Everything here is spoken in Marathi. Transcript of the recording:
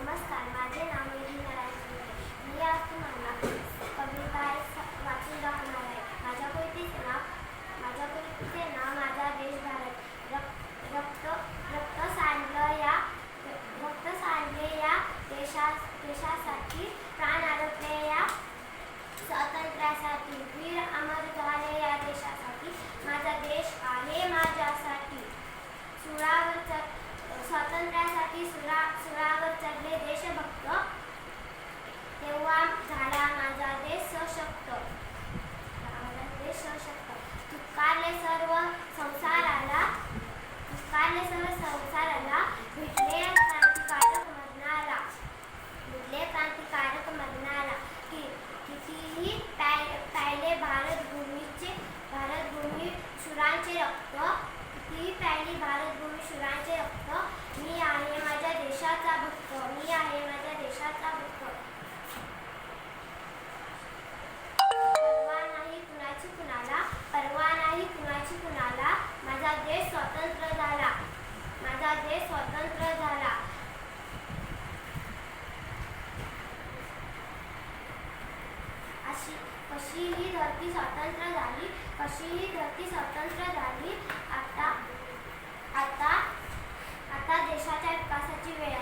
नमस्कार, माझे नाव निधी नारायण शिंदे. मी आज तुम्हाला कविता वाचून दाखवणार आहे. माझ्या कवितेचे नाव माझा देश भारत. रक्त सांडले या देशासाठी, प्राण आरोपले या स्वातंत्र्यासाठी, वीर अमर झाले या देशासाठी, माझा देश आहे माझ्यासाठी. स्वातंत्र्यासाठी सुरावर चढले देशभक्त, तेव्हा झाला माझा देश सशक्त. तुकारले सर्व संसाराला भिडले क्रांतिकारक मरणाला. कितीही प्यायले भारतभूमी शूरांचे रक्त, कितीही प्यायली भारतभूमी शूरांचे रक्त. मी आहे माझ्या देशाचा भक्त, मी आहे माझ्या देशाचा भक्त. परवा नाही कुणाची कुणाला, माझा देश स्वतंत्र झाला, माझा देश स्वतंत्र झाला. कशीही धरती स्वतंत्र झाली, कशीही धरती स्वतंत्र झाली. आता देशाच्या विकासाची वेळ